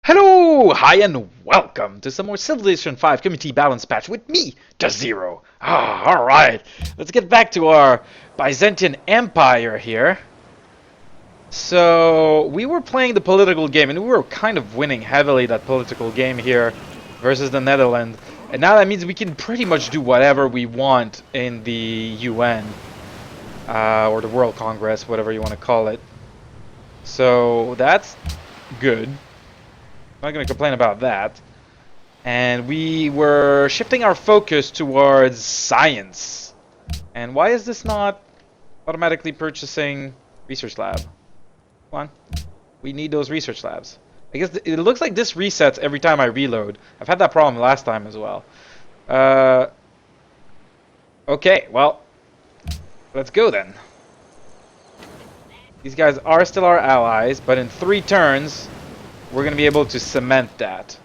Hello, hi, and welcome to some more Civilization 5 Community Balance Patch with me, Dozero. Alright, let's get back to our Byzantine Empire here. So, we were playing the political game, and we were kind of winning heavily that political game here versus the Netherlands. And now that means we can pretty much do whatever we want in the UN, or the World Congress, whatever you want to call it. So, that's good. I'm not going to complain about that. And we were shifting our focus towards science. And why is this not automatically purchasing research lab? Come on. We need those research labs. I guess it looks like this resets every time I reload. I've had that problem last time as well. Okay, well, let's go then. These guys are still our allies, but in 3 turns, we're going to be able to cement that.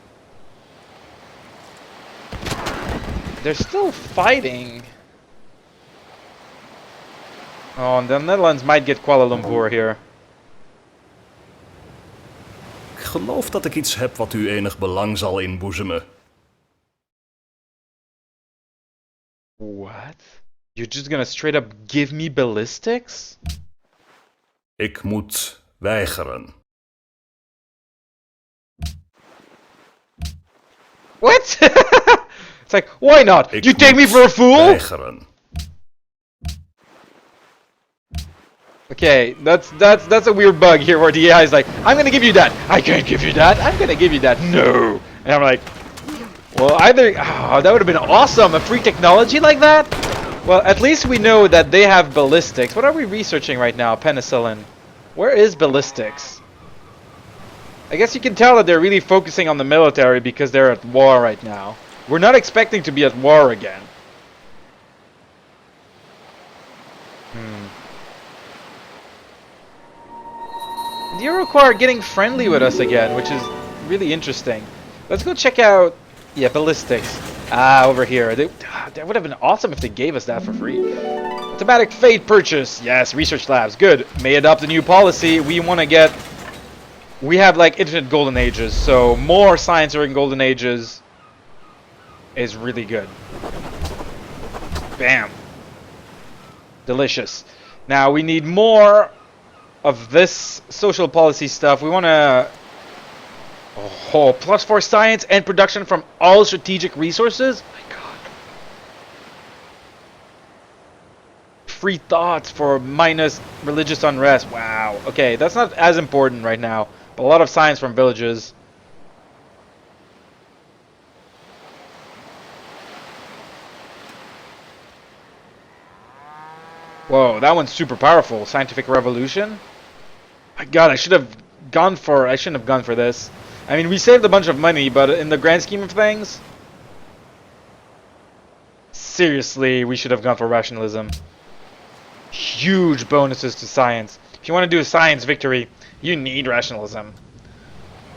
They're still fighting. Oh, and the Netherlands might get Kuala Lumpur here. Ik geloof dat ik iets heb wat u enig belang zal inboezemen. What? You're just gonna straight up give me ballistics? Ik moet weigeren. What? It's like, why not? Ik You take me moet for a fool? Weigeren. Okay, that's a weird bug here where the AI is like, I'm gonna give you that. I can't give you that. I'm gonna give you that. No. And I'm like, well, either that would have been awesome, a free technology like that. Well, at least we know that they have ballistics. What are we researching right now? Penicillin. Where is ballistics? I guess you can tell that they're really focusing on the military because they're at war right now. We're not expecting to be at war again. The Iroquois are getting friendly with us again, which is really interesting. Let's go check out, yeah, ballistics. Over here. That would have been awesome if they gave us that for free. Automatic fate purchase. Yes, research labs. Good. May adopt a new policy. We want to get... We have like infinite golden ages, so more science during golden ages is really good. Bam. Delicious. Now we need more of this social policy stuff. We want to... Oh, +4 science and production from all strategic resources? Oh my god. Free thoughts for minus religious unrest. Wow. Okay, that's not as important right now. But a lot of science from villages. Whoa, that one's super powerful. Scientific revolution. My god, I shouldn't have gone for this. I mean, we saved a bunch of money, but in the grand scheme of things, seriously, we should have gone for rationalism. Huge bonuses to science. If you want to do a science victory, you need rationalism.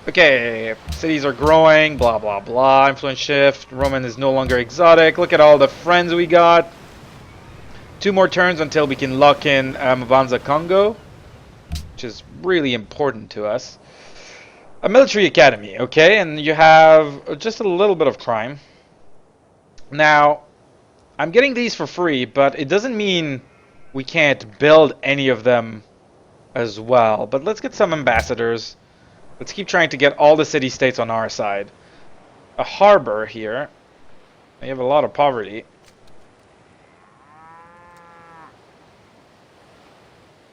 Okay, cities are growing, blah blah blah, influence shift, Roman is no longer exotic. Look at all the friends we got. 2 more turns until we can lock in Mbanza Congo, which is really important to us. A military academy, okay, and you have just a little bit of crime. Now, I'm getting these for free, but it doesn't mean we can't build any of them as well. But let's get some ambassadors. Let's keep trying to get all the city-states on our side. A harbor here. You have a lot of poverty.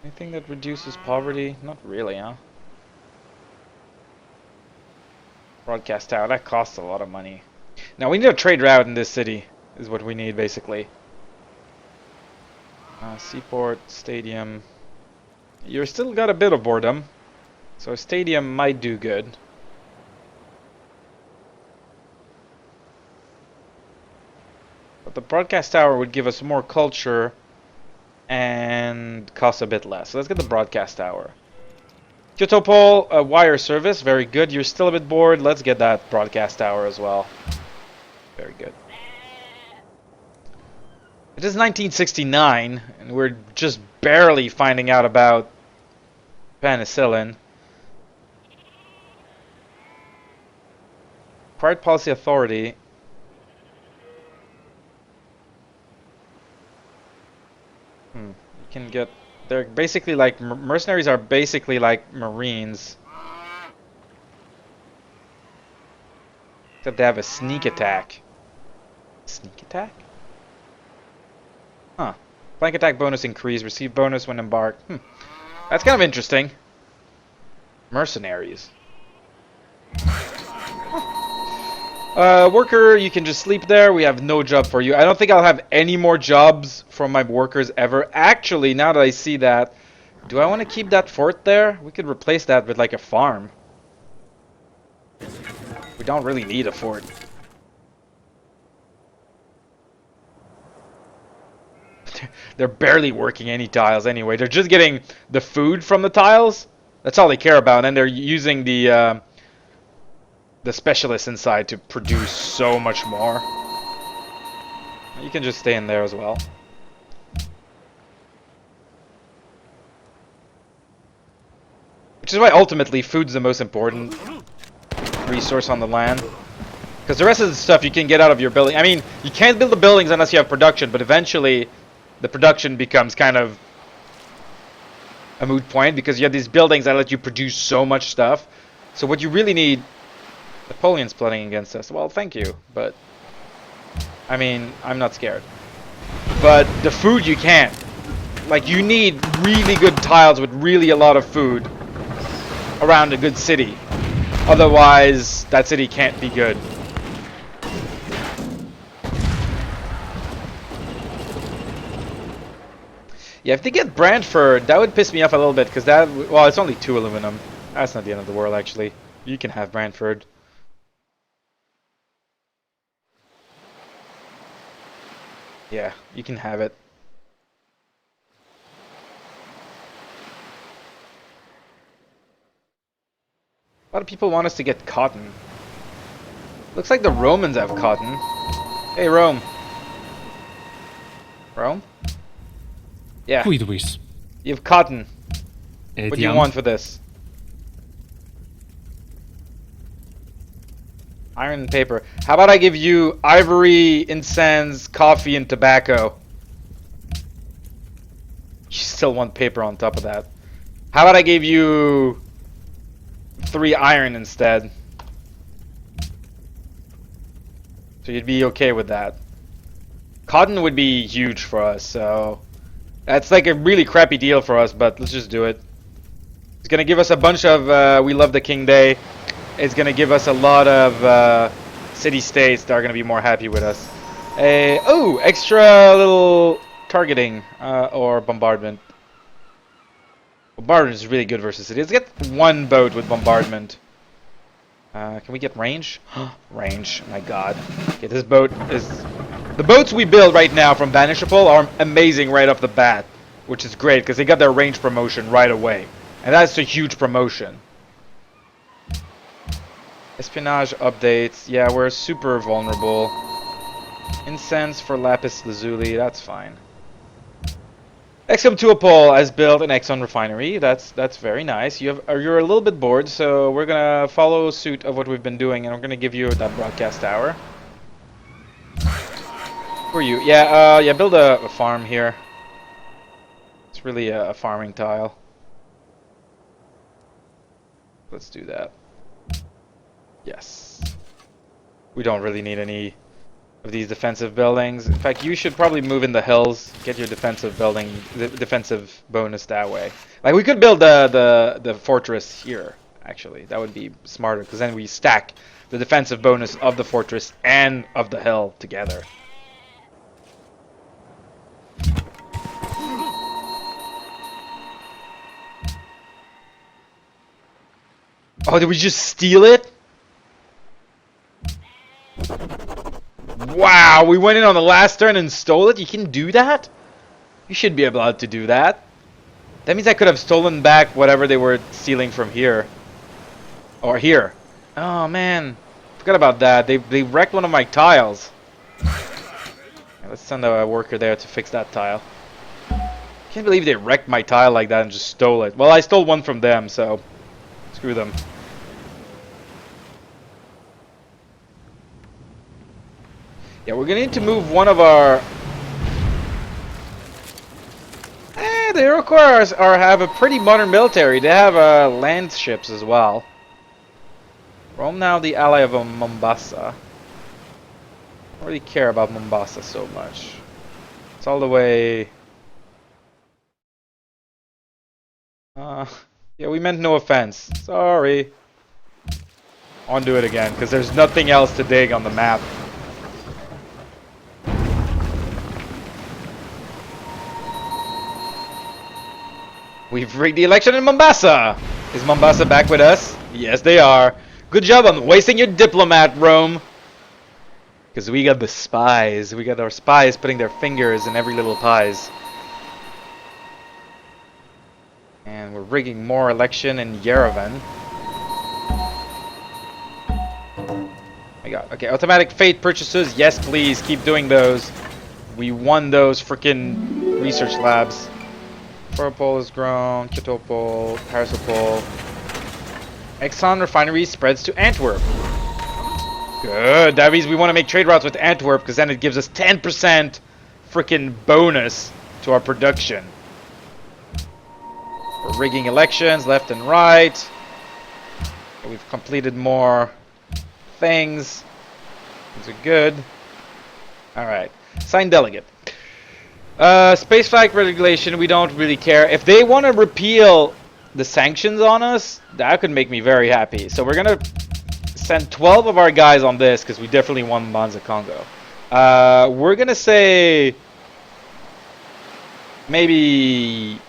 Anything that reduces poverty? Not really, huh? Broadcast tower, that costs a lot of money. Now we need a trade route in this city, is what we need basically. Seaport, stadium. You're still got a bit of boredom, so a stadium might do good. But the broadcast tower would give us more culture and cost a bit less. So let's get the broadcast tower. Kyotopol, wire service, very good. You're still a bit bored. Let's get that broadcast tower as well. Very good. It is 1969, and we're just barely finding out about penicillin. Acquired policy authority. You can get... They're basically like... Mercenaries are basically like Marines. Except they have a sneak attack. Sneak attack? Huh. Flank attack bonus increase. Receive bonus when embarked. That's kind of interesting. Mercenaries. Worker, you can just sleep there. We have no job for you. I don't think I'll have any more jobs from my workers ever. Actually, now that I see that, do I want to keep that fort there? We could replace that with like a farm. We don't really need a fort. They're barely working any tiles anyway. They're just getting the food from the tiles. That's all they care about. And they're using the specialists inside to produce so much more. You can just stay in there as well. Which is why ultimately food's the most important resource on the land. Because the rest of the stuff you can get out of your building. I mean, you can't build the buildings unless you have production, but eventually the production becomes kind of a moot point because you have these buildings that let you produce so much stuff. So what you really need... Napoleon's plotting against us. Well, thank you, but... I mean, I'm not scared. But the food you can't. Like, you need really good tiles with really a lot of food around a good city. Otherwise, that city can't be good. Yeah, if they get Brantford, that would piss me off a little bit, because that... Well, it's only 2 aluminum. That's not the end of the world, actually. You can have Brantford. Yeah, you can have it. A lot of people want us to get cotton. Looks like the Romans have cotton. Hey, Rome. Rome? Yeah. Cuiduis. You have cotton. What do you want for this? Iron and paper. How about I give you ivory, incense, coffee, and tobacco? You still want paper on top of that. How about I give you 3 iron instead? So you'd be okay with that. Cotton would be huge for us, so... That's like a really crappy deal for us, but let's just do it. It's gonna give us a bunch of We Love the King Day. It's gonna give us a lot of city-states that are gonna be more happy with us. Oh, extra little targeting or bombardment. Bombardment is really good versus city. Let's get 1 boat with bombardment. Can we get range? Range, my god. Okay, this boat is... The boats we build right now from Banishable are amazing right off the bat. Which is great, because they got their range promotion right away. And that's a huge promotion. Espionage updates. Yeah, we're super vulnerable. Incense for Lapis Lazuli. That's fine. XCOM Tuapol has built an Exxon refinery. That's very nice. You're a little bit bored, so we're gonna follow suit of what we've been doing, and we're gonna give you that broadcast tower. Who are you? Yeah, yeah. Build a farm here. It's really a farming tile. Let's do that. Yes. We don't really need any of these defensive buildings. In fact, you should probably move in the hills, get your defensive building, the defensive bonus that way. Like, we could build the fortress here, actually. That would be smarter, because then we stack the defensive bonus of the fortress and of the hill together. Oh, did we just steal it? Wow, we went in on the last turn and stole it? You can do that? You should be allowed to do that. That means I could have stolen back whatever they were stealing from here. Or here. Oh, man. Forgot about that. They wrecked one of my tiles. Let's send a worker there to fix that tile. Can't believe they wrecked my tile like that and just stole it. Well, I stole one from them, so... Screw them. Yeah, we're gonna need to move one of our... the Iroquois have a pretty modern military. They have land ships as well. Rome now the ally of Mombasa. I don't really care about Mombasa so much. It's all the way... yeah, we meant no offense. Sorry. On do it again, because there's nothing else to dig on the map. We've rigged the election in Mombasa! Is Mombasa back with us? Yes, they are. Good job on wasting your diplomat, Rome. Because we got the spies. We got our spies putting their fingers in every little pies. And we're rigging more election in Yerevan. My god. Okay, automatic fate purchases. Yes, please. Keep doing those. We won those freaking research labs. Purple is grown. Kitopol. Parisopol. Exxon refinery spreads to Antwerp. Good. That means we want to make trade routes with Antwerp because then it gives us 10% freaking bonus to our production. We're rigging elections left and right. We've completed more things. These are good. Alright. Sign delegate. Space flight regulation, we don't really care. If they want to repeal the sanctions on us, that could make me very happy. So we're going to send 12 of our guys on this because we definitely won Manza Congo. We're going to say maybe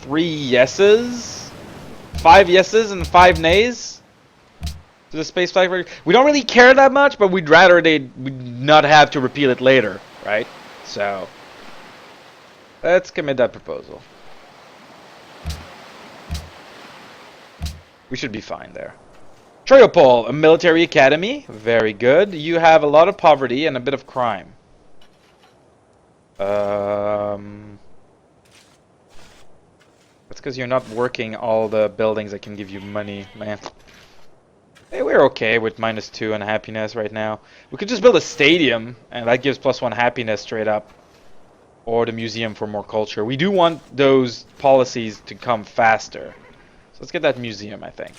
3 yeses, 5 yeses, and 5 nays to the space flight regulation. We don't really care that much, but we'd rather they'd not have to repeal it later, right? So let's commit that proposal. We should be fine there. Triopol, a military academy. Very good. You have a lot of poverty and a bit of crime. That's because you're not working all the buildings that can give you money, man. Hey, we're okay with -2 and happiness right now. We could just build a stadium, and that gives +1 happiness straight up. Or the museum for more culture. We do want those policies to come faster. So let's get that museum, I think.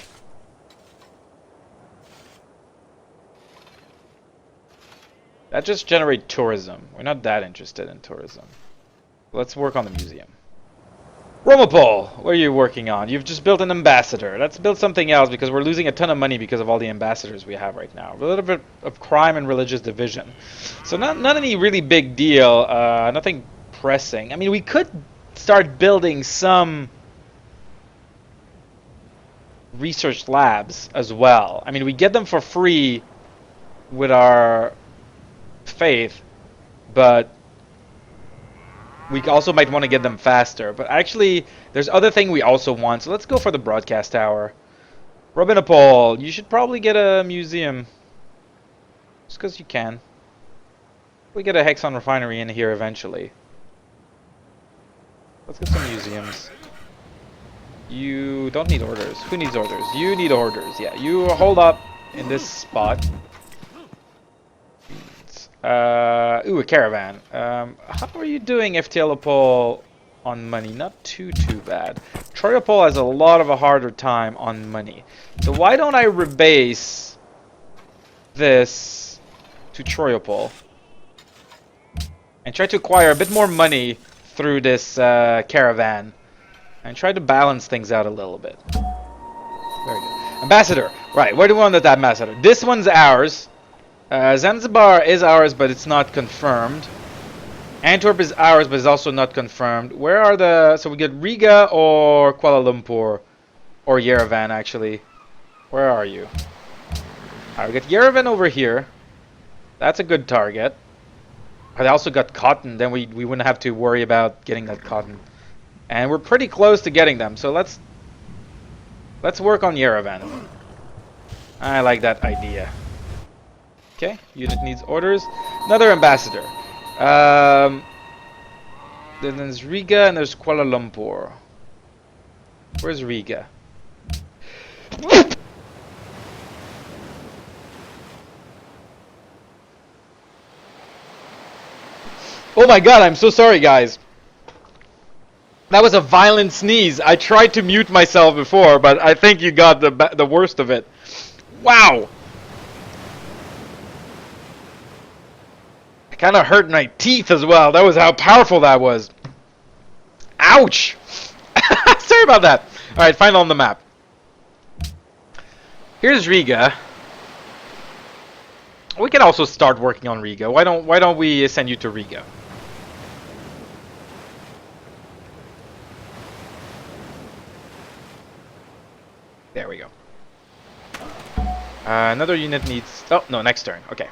That just generates tourism. We're not that interested in tourism. Let's work on the museum. Romopol, what are you working on? You've just built an ambassador. Let's build something else because we're losing a ton of money because of all the ambassadors we have right now. A little bit of crime and religious division. So not any really big deal. Nothing pressing. I mean, we could start building some research labs as well. I mean, we get them for free with our faith, but we also might want to get them faster. But actually, there's other thing we also want. So let's go for the broadcast tower. Robinopol, you should probably get a museum. Just because you can. We get a Hexon refinery in here eventually. Let's get some museums. You don't need orders. Who needs orders? You need orders. Yeah, you hold up in this spot. Ooh, a caravan. How are you doing, Iftialopol, on money? Not too bad. Troyopol has a lot of a harder time on money. So why don't I rebase this to Troyopol and try to acquire a bit more money through this caravan and try to balance things out a little bit. Very good. Ambassador. Right, where do we want that ambassador? This one's ours. Zanzibar is ours, but it's not confirmed. Antwerp is ours, but it's also not confirmed. Where are the... So we get Riga or Kuala Lumpur. Or Yerevan, actually. Where are you? Alright, we get Yerevan over here. That's a good target. I also got cotton. Then we wouldn't have to worry about getting that cotton. And we're pretty close to getting them. So let's work on Yerevan. I like that idea. Okay, unit needs orders. Another ambassador. Then there's Riga and there's Kuala Lumpur. Where's Riga? Oh my god, I'm so sorry, guys. That was a violent sneeze. I tried to mute myself before, but I think you got the worst of it. Wow! It kind of hurt my teeth as well. That was how powerful that was. Ouch! Sorry about that. Alright, final on the map. Here's Riga. We can also start working on Riga. Why don't we send you to Riga? There we go. Another unit needs... Oh, no, next turn. Okay.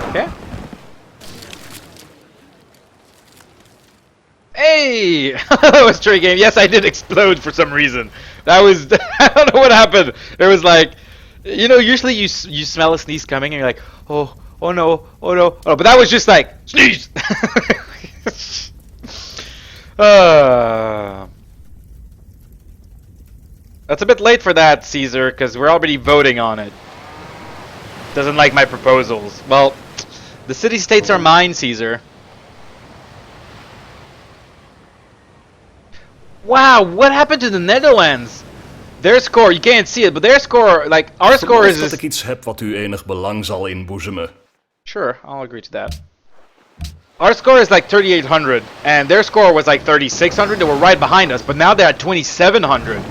Okay. Hey! That was trade game. Yes, I did explode for some reason. That was... I don't know what happened. It was like... You know, usually you smell a sneeze coming and you're like, oh no, oh no, oh, but that was just like, sneeze! That's a bit late for that, Caesar, because we're already voting on it. Doesn't like my proposals. Well, the city-states are mine, Caesar. Wow, what happened to the Netherlands? Their score, you can't see it, but their score, like, our score is... dat ik iets heb wat u enig belang zal inboezemen. Sure, I'll agree to that. Our score is like 3,800, and their score was like 3,600. They were right behind us, but now they're at 2,700.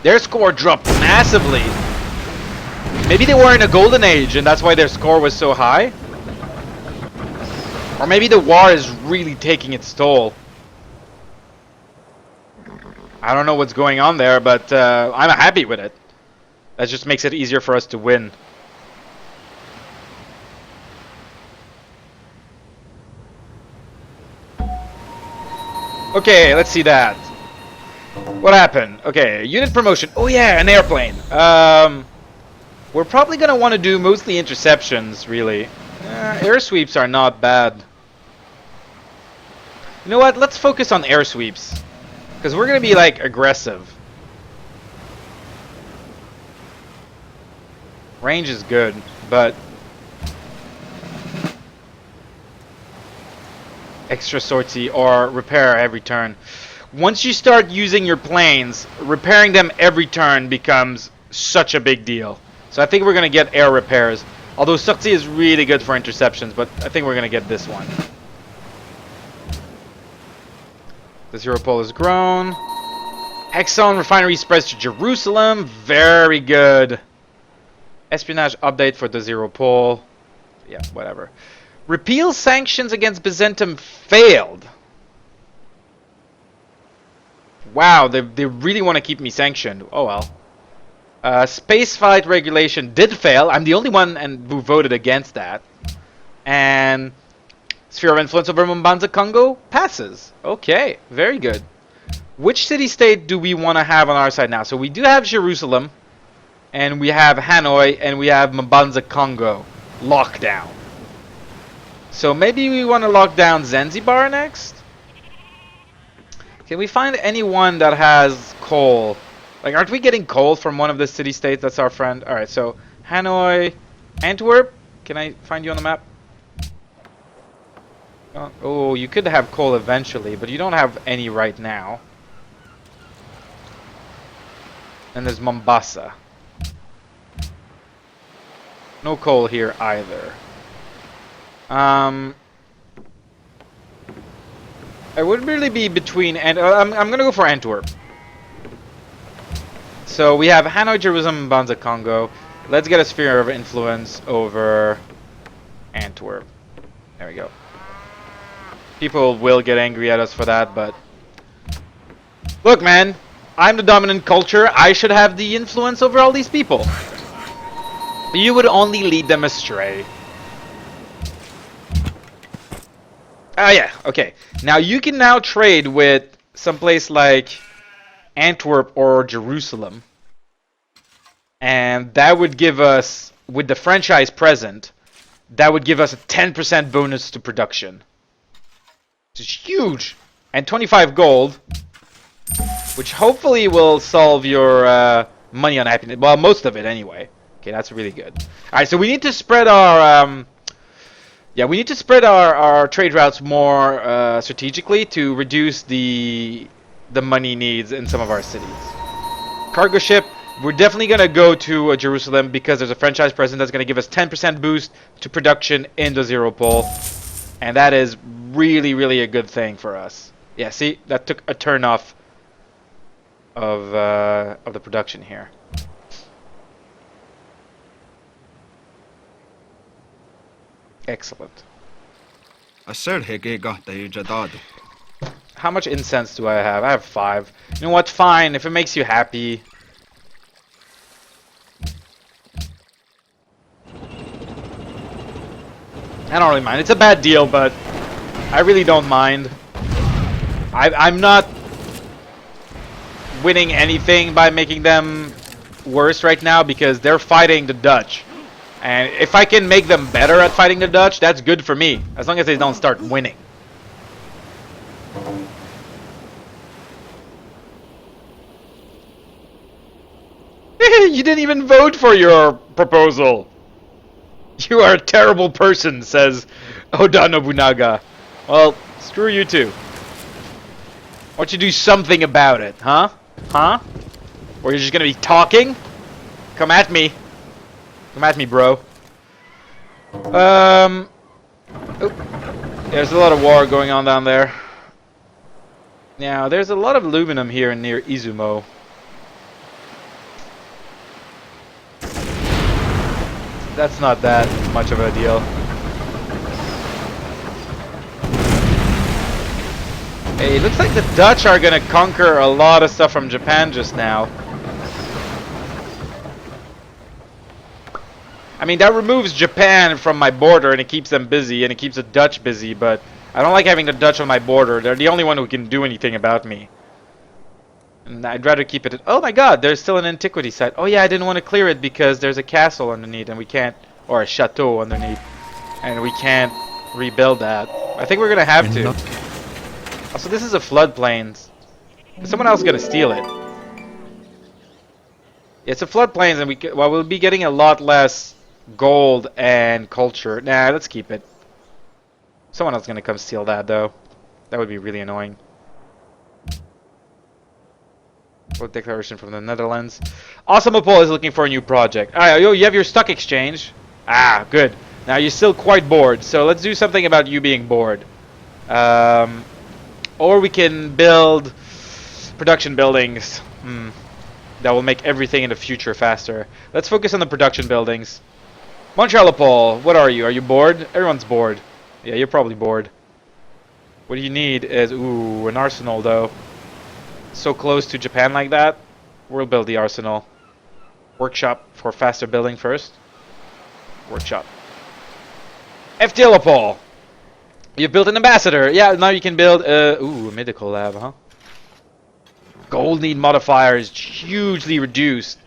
Their score dropped massively. Maybe they were in a golden age, and that's why their score was so high. Or maybe the war is really taking its toll. I don't know what's going on there, but I'm happy with it. That just makes it easier for us to win. Okay, let's see that. What happened? Okay, unit promotion. Oh yeah, an airplane. We're probably gonna want to do mostly interceptions, really. Air sweeps are not bad. You know what? Let's focus on air sweeps. Because we're going to be, like, aggressive. Range is good, but... extra sortie or repair every turn. Once you start using your planes, repairing them every turn becomes such a big deal. So I think we're going to get air repairs. Although sortie is really good for interceptions, but I think we're going to get this one. The Dozero pole has grown. Exxon refinery spreads to Jerusalem. Very good. Espionage update for the Dozero pole. Yeah, whatever. Repeal sanctions against Byzantium failed. Wow, they really want to keep me sanctioned. Oh well. Spaceflight regulation did fail. I'm the only one who voted against that. And... Sphere of influence over Mbanza Congo passes. Okay, very good. Which city-state do we want to have on our side now? So we do have Jerusalem, and we have Hanoi, and we have Mbanza Congo. Lockdown. So maybe we want to lock down Zanzibar next? Can we find anyone that has coal? Like, aren't we getting coal from one of the city-states that's our friend? Alright, so Hanoi, Antwerp. Can I find you on the map? Oh, you could have coal eventually, but you don't have any right now. And there's Mombasa. No coal here either. I would really be between, and I'm gonna go for Antwerp. So we have Hanoi, Jerusalem, Mbanza Congo. Let's get a sphere of influence over Antwerp. There we go. People will get angry at us for that, but... Look, man. I'm the dominant culture. I should have the influence over all these people. You would only lead them astray. Ah, yeah. Okay. Now, you can now trade with someplace like Antwerp or Jerusalem. And that would give us, with the franchise present, that would give us a 10% bonus to production. Which is huge. And 25 gold. which hopefully will solve your money unhappiness. Well, most of it anyway. Okay, that's really good. All right, so we need to spread our we need to spread our trade routes more strategically to reduce the money needs in some of our cities. Cargo ship, we're definitely going to go to Jerusalem because there's a franchise president that's going to give us 10% boost to production in Dozero Pole. And that is really, really a good thing for us. Yeah, see, that took a turn off of the production here. Excellent. How much incense do I have? I have 5. You know what? Fine. If it makes you happy. I don't really mind. It's a bad deal, but I really don't mind. I'm not winning anything by making them worse right now because they're fighting the Dutch. And if I can make them better at fighting the Dutch, that's good for me. As long as they don't start winning. You didn't even vote for your proposal. You are a terrible person, says Oda Nobunaga. Well, screw you too. Why don't you do something about it, huh? Huh? Or you're just gonna be talking? Come at me. Come at me, bro. Oh. There's a lot of war going on down there. Now, there's a lot of aluminum here near Izumo. That's not that much of a deal. Hey, it looks like the Dutch are gonna conquer a lot of stuff from Japan just now. I mean, that removes Japan from my border and it keeps them busy and it keeps the Dutch busy, but I don't like having the Dutch on my border. They're the only one who can do anything about me. And I'd rather keep it... Oh my god, there's still an antiquity site. Oh yeah, I didn't want to clear it because there's a castle underneath and we can't... Or a chateau underneath. And we can't rebuild that. I think we're going to have to. Also, this is a floodplains. Someone else is going to steal it. It's a floodplains and we'll be getting a lot less gold and culture. Nah, let's keep it. Someone else is going to come steal that though. That would be really annoying. Declaration from the Netherlands. Awesomopol is looking for a new project. Alright, you have your stock exchange. Ah, good. Now you're still quite bored, so let's do something about you being bored. Or we can build production buildings. That will make everything in the future faster. Let's focus on the production buildings. Montrealopol, what are you? Are you bored? Everyone's bored. Yeah, you're probably bored. What you need is, ooh, an arsenal though. So close to Japan like that, we'll build the arsenal. Workshop for faster building first. Workshop. FTLopol, you've built an ambassador. Yeah, now you can build a medical lab, huh? Gold need modifier is hugely reduced.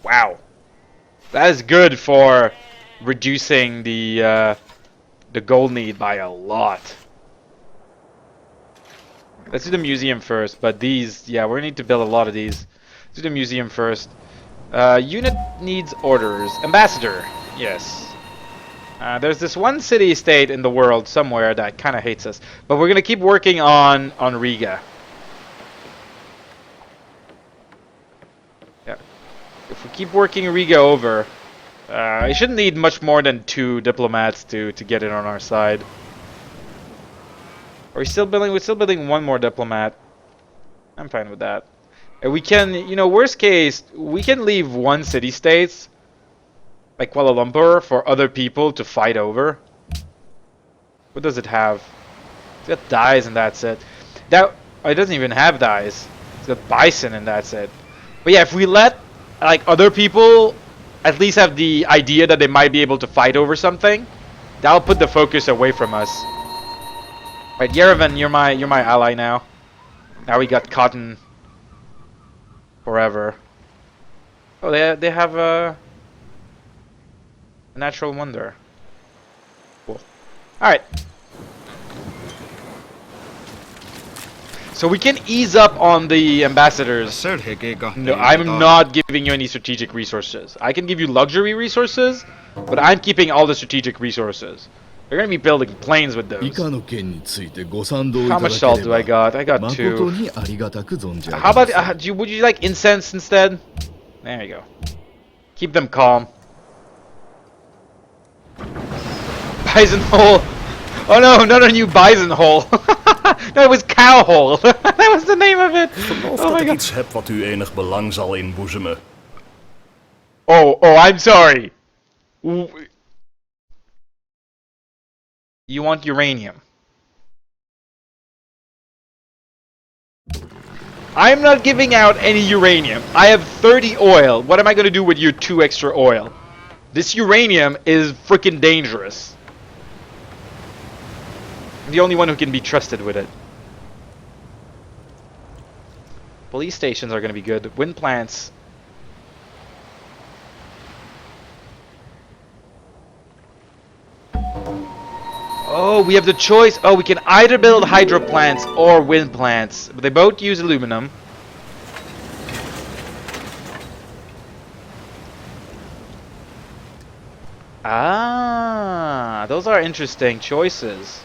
Wow, that is good for reducing the gold need by a lot. Let's do the museum first, but these, yeah, we're gonna need to build a lot of these. Let's do the museum first. Unit needs orders. Ambassador, yes. There's this one city-state in the world somewhere that kind of hates us, but we're gonna keep working on Riga. Yeah, if we keep working Riga over, it shouldn't need much more than 2 diplomats to get it on our side. Are we still building? We're still building 1 more diplomat. I'm fine with that. And we can, you know, worst case, we can leave 1 city-state, like Kuala Lumpur, for other people to fight over. What does it have? It's got dyes and that's it. It doesn't even have dyes. It's got bison and that's it. But yeah, if we let like other people at least have the idea that they might be able to fight over something, that'll put the focus away from us. Right, Yerevan, you're my ally now. Now we got cotton forever. Oh, they have a natural wonder. Cool. All right. So we can ease up on the ambassadors. No, I'm not giving you any strategic resources. I can give you luxury resources, but I'm keeping all the strategic resources. You're gonna be building planes with those. How much salt do I got? I got 2. How about, would you like incense instead? There you go. Keep them calm. Bison hole. Oh no, not a new bison hole. No, it was cow hole. That was the name of it. Geloof Oh dat my ik god. iets heb wat u enig belang zal inboezemen. Oh, I'm sorry. You want uranium. I'm not giving out any uranium. I have 30 oil. What am I going to do with your 2 extra oil? This uranium is freaking dangerous. I'm the only one who can be trusted with it. Police stations are going to be good. Wind plants. Oh, we have the choice. Oh, we can either build hydro plants or wind plants. But they both use aluminum. Ah, those are interesting choices.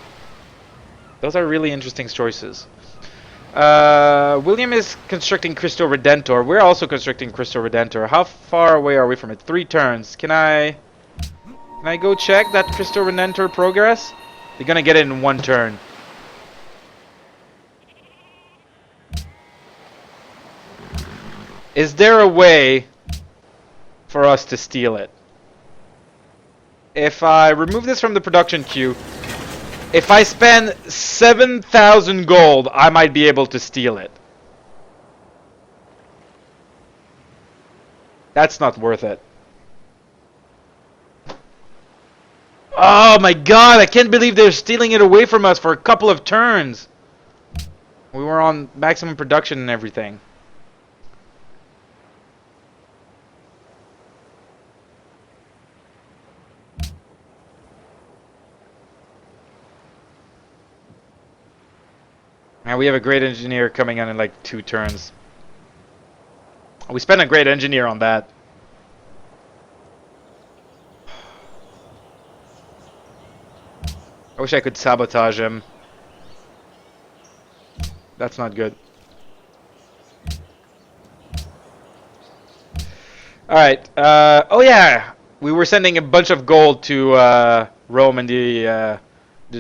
Those are really interesting choices. William is constructing Cristo Redentor. We're also constructing Cristo Redentor. How far away are we from it? 3 turns. Can I go check that Cristo Redentor progress? They're gonna get it in 1 turn. Is there a way for us to steal it? If I remove this from the production queue, if I spend 7,000 gold, I might be able to steal it. That's not worth it. Oh my god, I can't believe they're stealing it away from us for a couple of turns. We were on maximum production and everything. And we have a great engineer coming on in like 2 turns. We spent a great engineer on that. I wish I could sabotage him. That's not good. Alright, oh yeah! We were sending a bunch of gold to Rome and the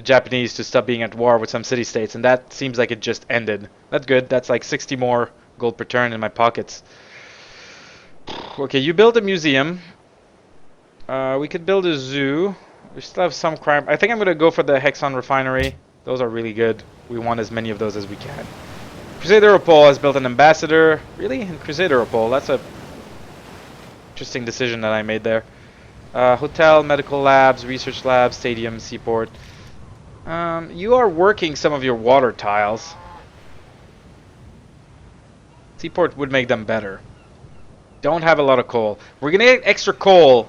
Japanese to stop being at war with some city-states, and that seems like it just ended. That's good. That's like 60 more gold per turn in my pockets. Okay, you build a museum. We could build a zoo. We still have some crime. I think I'm going to go for the Hexon refinery. Those are really good. We want as many of those as we can. Crusaderopol has built an ambassador. Really? In Crusaderopol? That's a interesting decision that I made there. Hotel, medical labs, research labs, stadium, seaport. You are working some of your water tiles. Seaport would make them better. Don't have a lot of coal. We're gonna get extra coal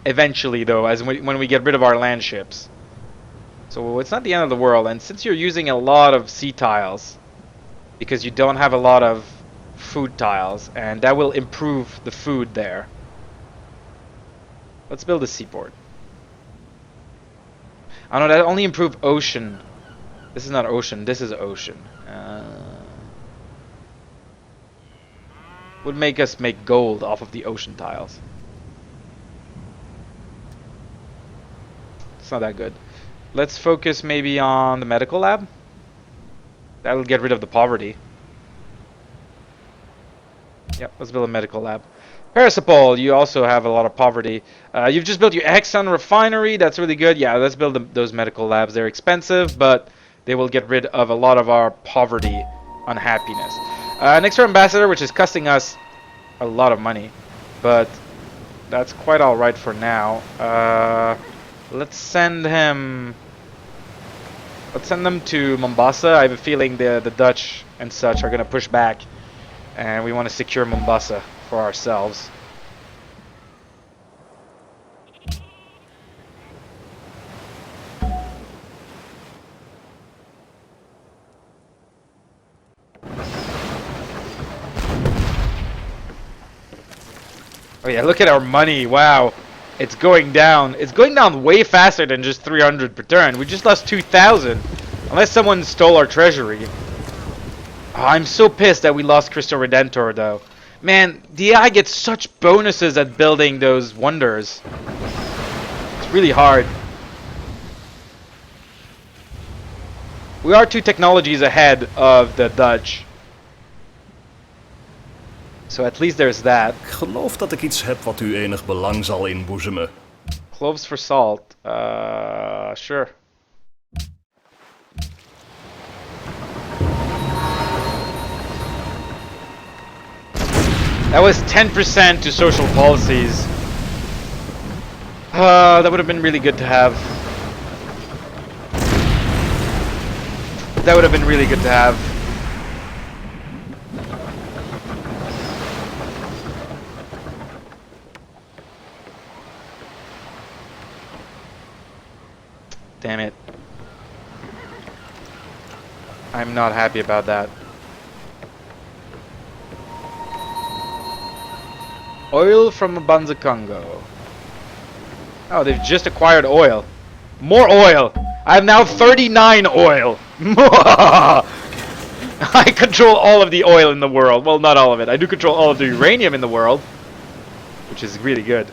eventually, though, when we get rid of our land ships. So it's not the end of the world. And since you're using a lot of sea tiles, because you don't have a lot of food tiles, and that will improve the food there. Let's build a seaport. Oh no, that only improved ocean. This is not ocean, this is ocean. Would make us make gold off of the ocean tiles. It's not that good. Let's focus maybe on the medical lab. That'll get rid of the poverty. Yep, let's build a medical lab. Parisipol, you also have a lot of poverty. You've just built your Exxon refinery. That's really good. Yeah, let's build those medical labs. They're expensive, but they will get rid of a lot of our poverty unhappiness. Next, our ambassador, which is costing us a lot of money, but that's quite all right for now. Let's send him. Let's send them to Mombasa. I have a feeling the Dutch and such are gonna push back, and we want to secure Mombasa for ourselves. Oh yeah, look at our money. Wow. It's going down. It's going down way faster than just 300 per turn. We just lost 2,000. Unless someone stole our treasury. Oh, I'm so pissed that we lost Crystal Redentor, though. Man, the AI gets such bonuses at building those wonders. It's really hard. We are 2 technologies ahead of the Dutch. So at least there's that. Ik geloof dat ik iets heb wat u enig belang zal inboezemen. Cloves for salt. Sure. That was 10% to social policies. That would have been really good to have. That would have been really good to have. Damn it. I'm not happy about that. Oil from Abanza Congo. Oh, they've just acquired oil. More oil! I have now 39 oil! I control all of the oil in the world. Well, not all of it. I do control all of the uranium in the world. Which is really good.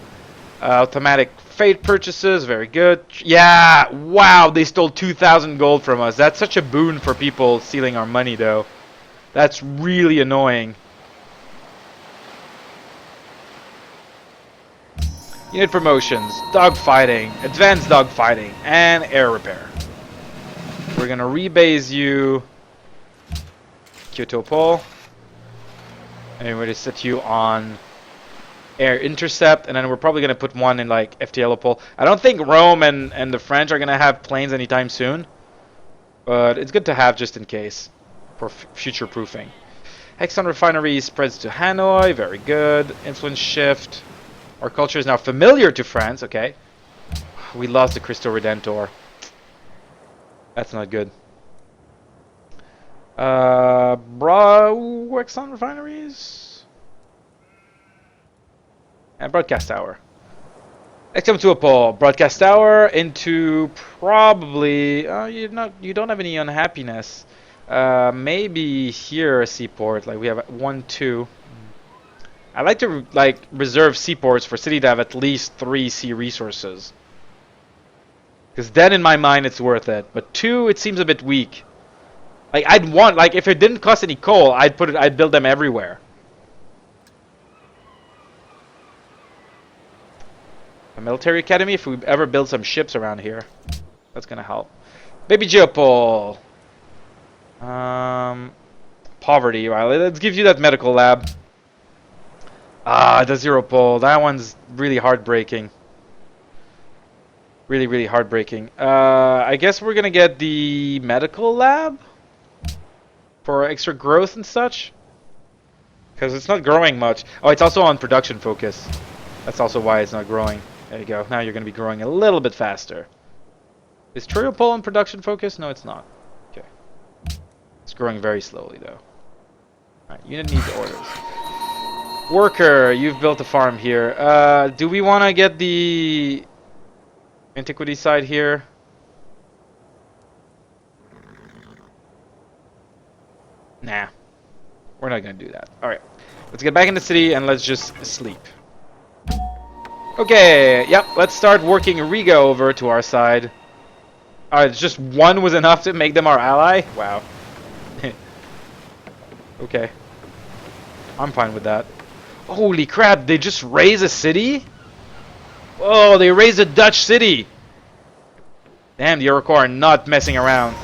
Automatic fate purchases, very good. Yeah! Wow, they stole 2,000 gold from us. That's such a boon for people stealing our money, though. That's really annoying. Unit promotions, dogfighting, advanced dogfighting, and air repair. We're gonna rebase you Kyoto Pole. And we're gonna set you on air intercept, and then we're probably gonna put one in like FTL Pole. I don't think Rome and the French are gonna have planes anytime soon. But it's good to have just in case. For future proofing. Hexon refinery spreads to Hanoi, very good. Influence shift. Our culture is now familiar to France, okay. We lost the Crystal Redentor. That's not good. Exxon refineries? And broadcast tower. XM to a pole. Broadcast tower into probably... you don't have any unhappiness. Maybe here a seaport. Like we have 1, 2... I like to reserve seaports for city that have at least 3 sea resources. Because then in my mind it's worth it. But 2, it seems a bit weak. Like I'd want, like if it didn't cost any coal, I'd build them everywhere. A military academy, if we ever build some ships around here. That's gonna help. Baby Geopol. Poverty, right? Let's give you that medical lab. Dozero pole. That one's really heartbreaking. Really, really heartbreaking. I guess we're gonna get the medical lab for extra growth and such. Because it's not growing much. Oh, it's also on production focus. That's also why it's not growing. There you go. Now you're gonna be growing a little bit faster. Is Triopole on production focus? No, it's not. Okay. It's growing very slowly though. Alright, unit needs orders. Worker, you've built a farm here. Do we want to get the antiquity side here? Nah. We're not going to do that. Alright. Let's get back in the city and let's just sleep. Okay. Yep. Let's start working Riga over to our side. Alright, just 1 was enough to make them our ally? Wow. Okay. I'm fine with that. Holy crap, they just raised a city? Oh, they raised a Dutch city! Damn, the Iroquois are not messing around.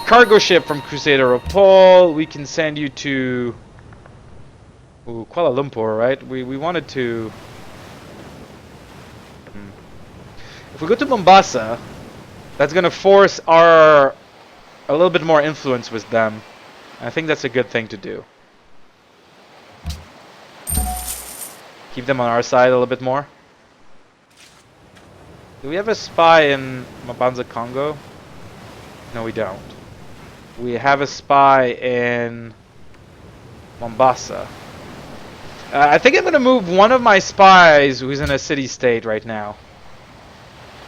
Cargo ship from Crusader Pole. We can send you to... Ooh, Kuala Lumpur, right? We wanted to... If we go to Mombasa, that's gonna force a little bit more influence with them. I think that's a good thing to do. Keep them on our side a little bit more. Do we have a spy in Mabanza, Congo? No, we don't. We have a spy in Mombasa. I think I'm gonna move one of my spies who's in a city-state right now.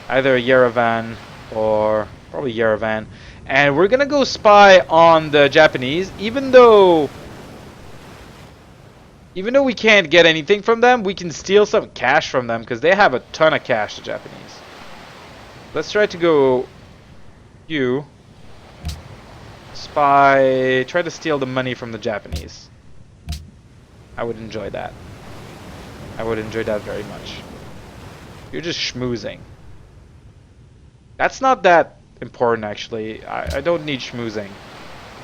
Either Yerevan or probably Yerevan. And we're gonna go spy on the Japanese, even though we can't get anything from them, we can steal some cash from them because they have a ton of cash, the Japanese. Let's try to go you spy, try to steal the money from the Japanese. I would enjoy that. I would enjoy that very much. You're just schmoozing. That's not that important, actually. I don't need schmoozing.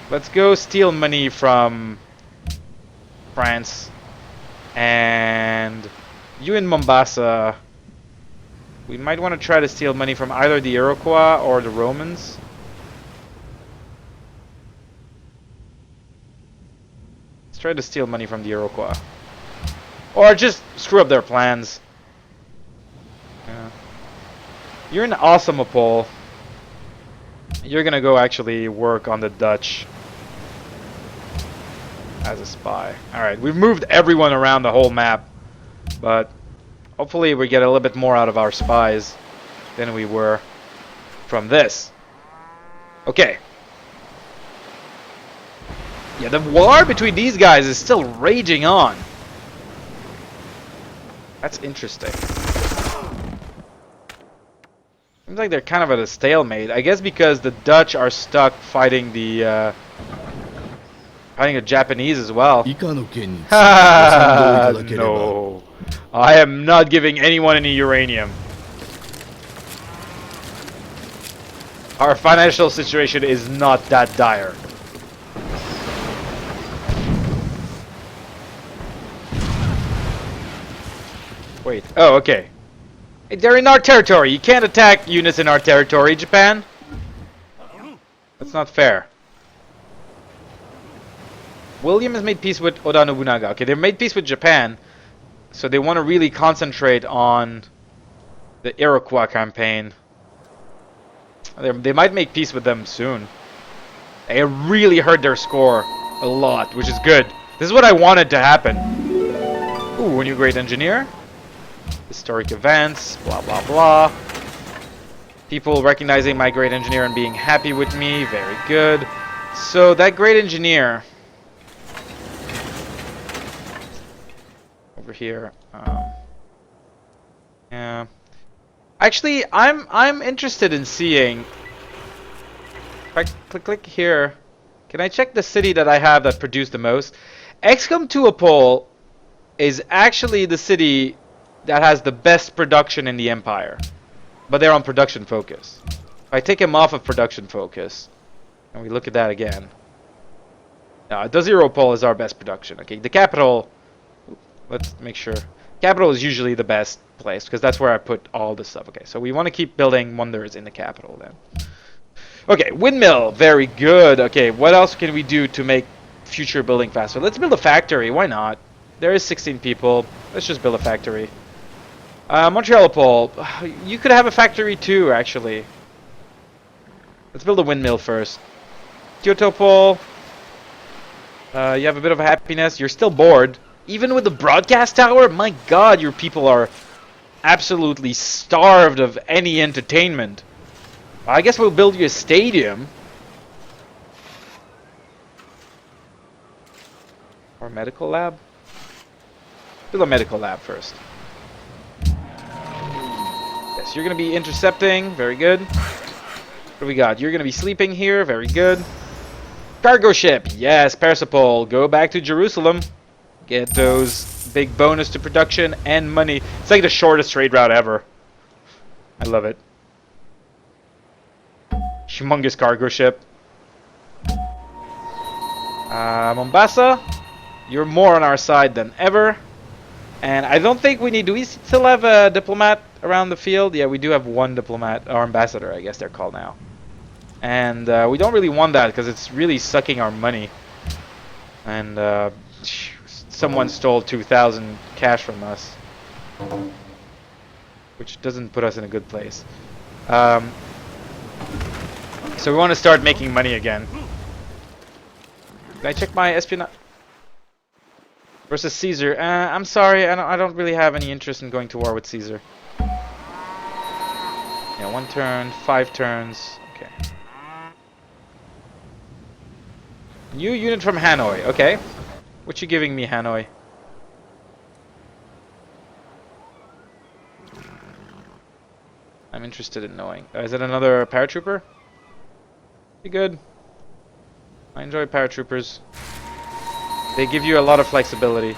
Let's go steal money from France. And you in Mombasa. We might want to try to steal money from either the Iroquois or the Romans. Let's try to steal money from the Iroquois. Or just screw up their plans. Yeah. You're in Asamopol. You're gonna go actually work on the Dutch as a spy. Alright, we've moved everyone around the whole map. But hopefully we get a little bit more out of our spies than we were from this. Okay. Yeah, the war between these guys is still raging on. That's interesting. Seems like they're kind of at a stalemate. I guess because the Dutch are stuck fighting the Japanese as well. No. I am not giving anyone any uranium. Our financial situation is not that dire. Wait. Oh, okay. They're in our territory. You can't attack units in our territory, Japan. That's not fair. William has made peace with Oda Nobunaga. Okay, they've made peace with Japan. So they want to really concentrate on the Iroquois campaign. They might make peace with them soon. They really hurt their score a lot, which is good. This is what I wanted to happen. Ooh, a new great engineer. Historic events, blah blah blah. People recognizing my great engineer and being happy with me, very good. So that great engineer over here, yeah. Actually, I'm interested in seeing. If I click here, can I check the city that I have that produced the most? XCOM Tuapol is actually the city that has the best production in the Empire. But they're on production focus. If I take him off of production focus, and we look at that again. Now, Dozero Pol is our best production. Okay, the capital, let's make sure. Capital is usually the best place, because that's where I put all this stuff. Okay, so we want to keep building wonders in the capital then. Okay, windmill, very good. Okay, what else can we do to make future building faster? Let's build a factory, why not? There is 16 people, let's just build a factory. Montrealopol, you could have a factory too, actually. Let's build a windmill first. Kyotopol, you have a bit of happiness. You're still bored. Even with the broadcast tower? My god, your people are absolutely starved of any entertainment. I guess we'll build you a stadium. Or a medical lab? Build a medical lab first. Yes, you're going to be intercepting. Very good. What do we got? You're going to be sleeping here. Very good. Cargo ship. Yes, Persipol. Go back to Jerusalem. Get those big bonus to production and money. It's like the shortest trade route ever. I love it. Humongous cargo ship. Mombasa. You're more on our side than ever. And I don't think we need... Do we still have a diplomat around the field? Yeah, we do have one diplomat. Or ambassador, I guess they're called now. And we don't really want that because it's really sucking our money. And someone stole 2,000 cash from us. Which doesn't put us in a good place. So we want to start making money again. Can I check my espionage? Versus Caesar. I'm sorry, I don't really have any interest in going to war with Caesar. Yeah, 1 turn, 5 turns. Okay. New unit from Hanoi. Okay. What you giving me, Hanoi? I'm interested in knowing. Is it another paratrooper? Be good. I enjoy paratroopers. They give you a lot of flexibility.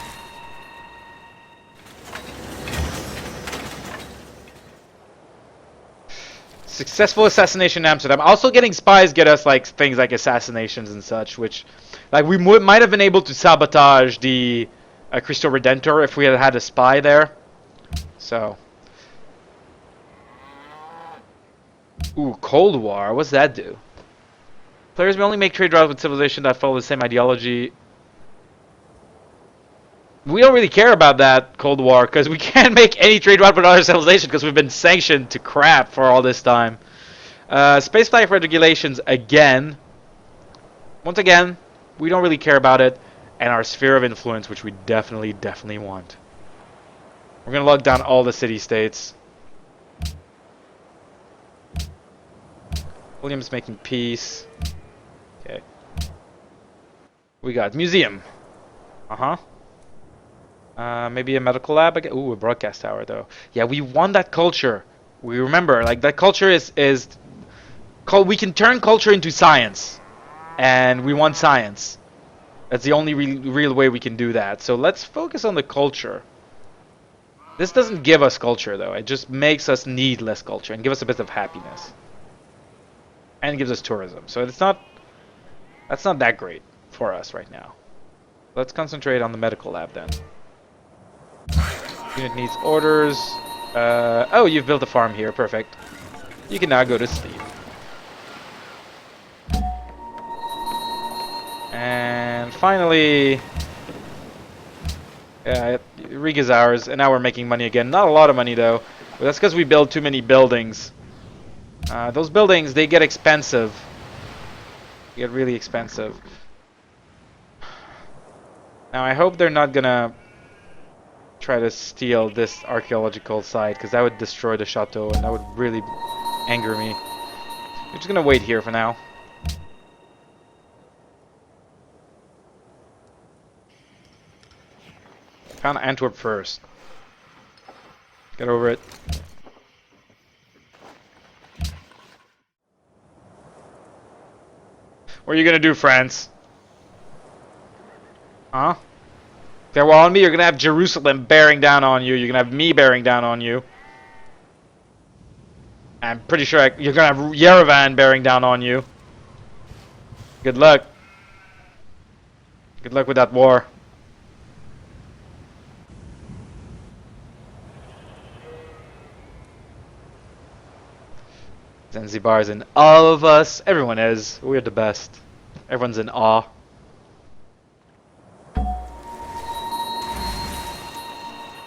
Successful assassination in Amsterdam. Also getting spies get us like things like assassinations and such, which like we might have been able to sabotage the Cristo Redentor if we had had a spy there. So. Ooh, Cold War. What's that do? Players may only make trade routes with civilization that follow the same ideology. We don't really care about that Cold War because we can't make any trade route with other civilization because we've been sanctioned to crap for all this time. Spaceflight regulations again. Once again, we don't really care about it. And our sphere of influence, which we definitely want. We're going to lock down all the city-states. William's making peace. Okay. We got museum. Uh-huh. Maybe a medical lab again. Ooh, a broadcast tower though. Yeah, we want that culture. We remember, like that culture is we can turn culture into science, and we want science. That's the only real way we can do that. So let's focus on the culture. This doesn't give us culture though. It just makes us need less culture and give us a bit of happiness, and gives us tourism. So that's not that great for us right now. Let's concentrate on the medical lab then. Unit needs orders. Oh, you've built a farm here. Perfect. You can now go to sleep. And finally, yeah, Riga's ours, and now we're making money again. Not a lot of money though. But that's because we build too many buildings. Those buildings, they get expensive. They get really expensive. Now I hope they're not gonna try to steal this archaeological site, because that would destroy the chateau and that would really anger me. We're just gonna wait here for now. Found Antwerp first. Get over it. What are you gonna do, France? Huh? If they're on me, you're gonna have Jerusalem bearing down on you. You're gonna have me bearing down on you. I'm pretty sure you're gonna have Yerevan bearing down on you. Good luck. Good luck with that war. Zanzibar's in all of us. Everyone is. We're the best. Everyone's in awe.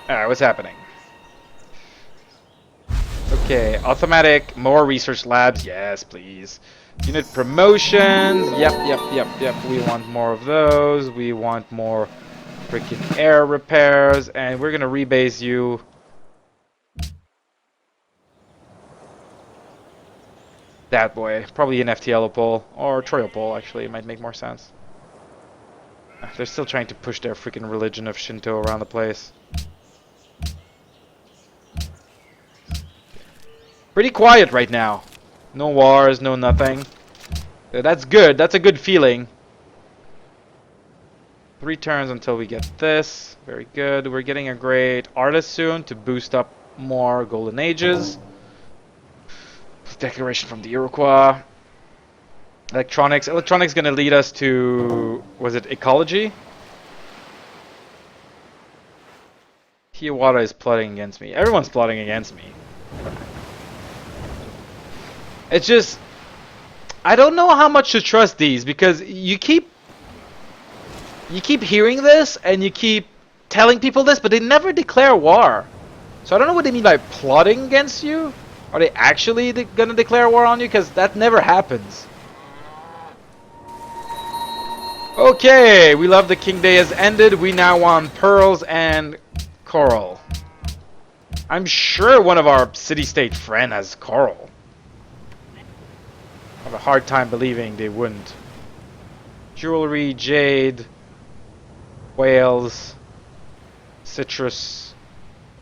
Alright, what's happening? Okay, automatic, more research labs. Yes, please. Unit promotions. Yep. We want more of those. We want more freaking air repairs. And we're gonna rebase you. That way. Probably an FTLopol. Or Troyopol, actually. It might make more sense. They're still trying to push their freaking religion of Shinto around the place. Pretty quiet right now. No wars, no nothing. That's good. That's a good feeling. 3 turns until we get this. Very good. We're getting a great artist soon to boost up more golden ages. Declaration from the Iroquois. Electronics. Electronics gonna lead us to... was it ecology? Theodora is plotting against me. Everyone's plotting against me. It's just... I don't know how much to trust these, because you keep hearing this, and you keep telling people this, but they never declare war. So I don't know what they mean by plotting against you. Are they actually gonna declare war on you? Because that never happens. Okay, we love the King Day has ended. We now want pearls and coral. I'm sure one of our city-state friend has coral. I have a hard time believing they wouldn't. Jewelry, jade, whales, citrus,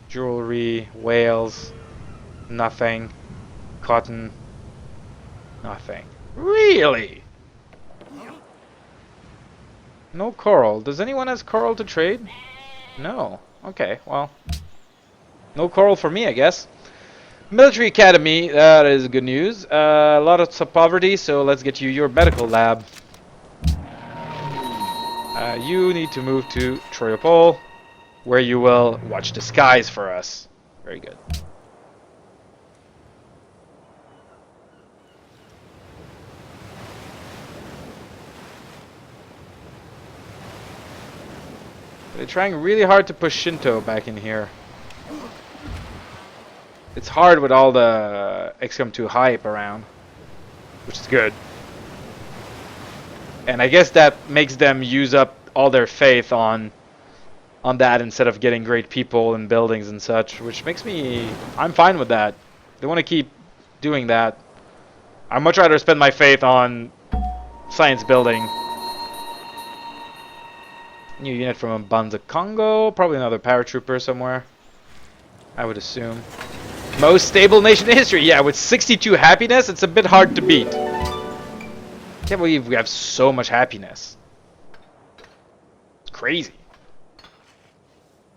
jewelry, whales, nothing, cotton, nothing. Really? No coral. Does anyone has coral to trade? No. Okay, well. No coral for me, I guess. Military Academy, that is good news. A lot of poverty, so let's get you your medical lab. You need to move to Troyopol, where you will watch the skies for us. Very good. They're trying really hard to push Shinto back in here. It's hard with all the XCOM 2 hype around, which is good. And I guess that makes them use up all their faith on that instead of getting great people and buildings and such, which makes me... I'm fine with that. They want to keep doing that. I'd much rather spend my faith on science building. New unit from Banza Congo, probably another paratrooper somewhere, I would assume. Most stable nation in history. Yeah, with 62 happiness, it's a bit hard to beat. Can't believe we have so much happiness. It's crazy.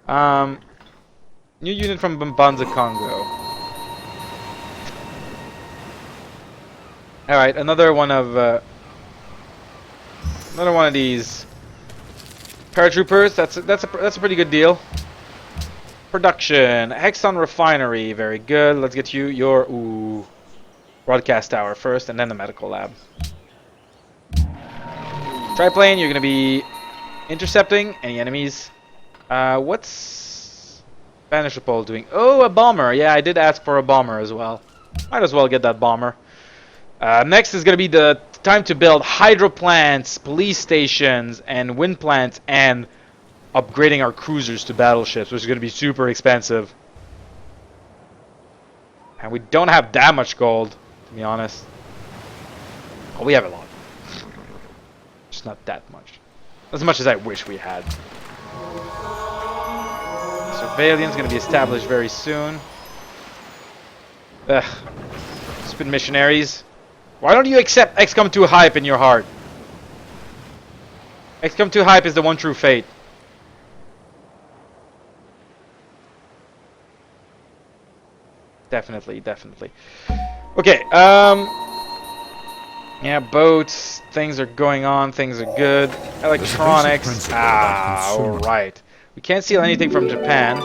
New unit from Banza Congo. All right, another one of these paratroopers. That's a pretty good deal. Production. Hexon Refinery. Very good. Let's get you your broadcast tower first, and then the medical lab. Triplane, you're going to be intercepting any enemies. What's Banishapol doing? Oh, a bomber. Yeah, I did ask for a bomber as well. Might as well get that bomber. Next is going to be the time to build hydro plants, police stations, and wind plants, and upgrading our cruisers to battleships, which is going to be super expensive. And we don't have that much gold, to be honest. Oh, we have a lot. Just not that much. As much as I wish we had. Surveillance going to be established very soon. Ugh. Stupid missionaries. Why don't you accept XCOM 2 hype in your heart? XCOM 2 hype is the one true fate. Definitely, definitely. Okay, yeah, boats, things are going on, things are good. Electronics, alright. We can't steal anything from Japan.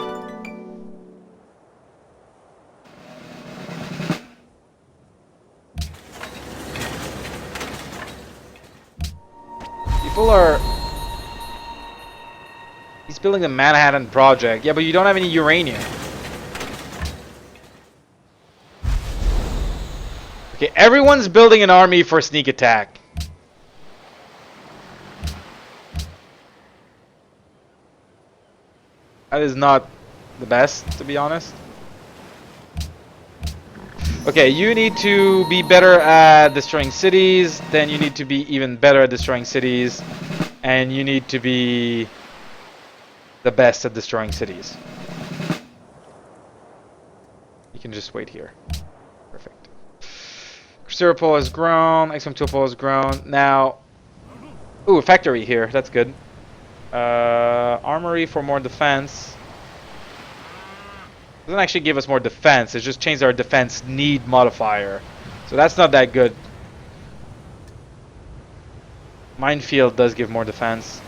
People are... He's building the Manhattan Project. Yeah, but you don't have any uranium. Okay, everyone's building an army for sneak attack. That is not the best, to be honest. Okay, you need to be better at destroying cities, then you need to be even better at destroying cities, and you need to be the best at destroying cities. You can just wait here. Perfect. Cruciropol has grown, XM2pol has grown. Now, ooh, a factory here, that's good. Armory for more defense. Doesn't actually give us more defense, it just changed our defense need modifier. So that's not that good. Minefield does give more defense.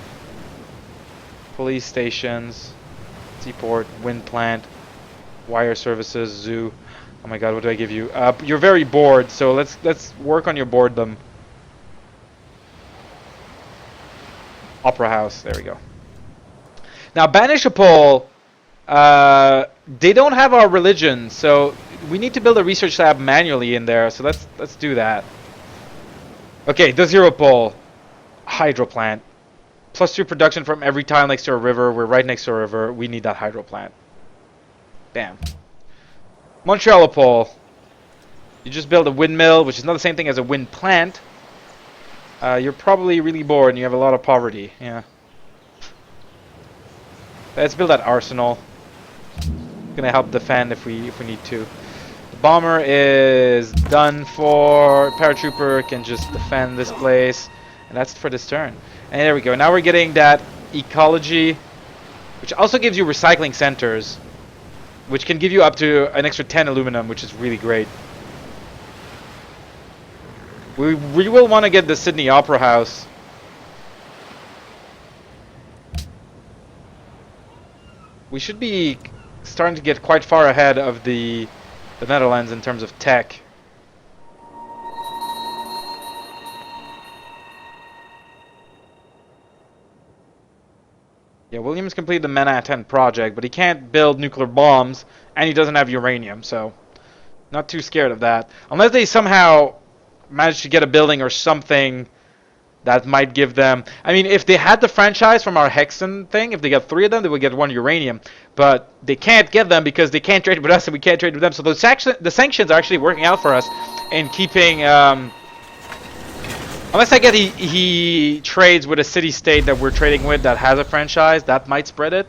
Police stations, seaport, wind plant, wire services, zoo. Oh my god, what do I give you? You're very bored, so let's work on your boredom. Opera house, there we go. Now Banishapol, they don't have our religion, so we need to build a research lab manually in there. So let's do that. Okay, Dozero hydro plant. +2 production from every tile next to a river. We're right next to a river. We need that hydro plant. Bam. Montrealopole. You just build a windmill, which is not the same thing as a wind plant. You're probably really bored and you have a lot of poverty. Yeah. Let's build that arsenal. Gonna help defend if we need to. The bomber is done for. Paratrooper can just defend this place. And that's for this turn. And there we go. Now we're getting that ecology, which also gives you recycling centers, which can give you up to an extra 10 aluminum, which is really great. We will want to get the Sydney Opera House. We should be starting to get quite far ahead of the Netherlands in terms of tech. Yeah, Williams completed the Manhattan Project, but he can't build nuclear bombs, and he doesn't have uranium, so not too scared of that. Unless they somehow manage to get a building or something that might give them... I mean, if they had the franchise from our Hexen thing, if they got 3 of them, they would get 1 uranium. But they can't get them because they can't trade with us and we can't trade with them. So the sanctions are actually working out for us in keeping... unless I get he trades with a city-state that we're trading with that has a franchise, that might spread it.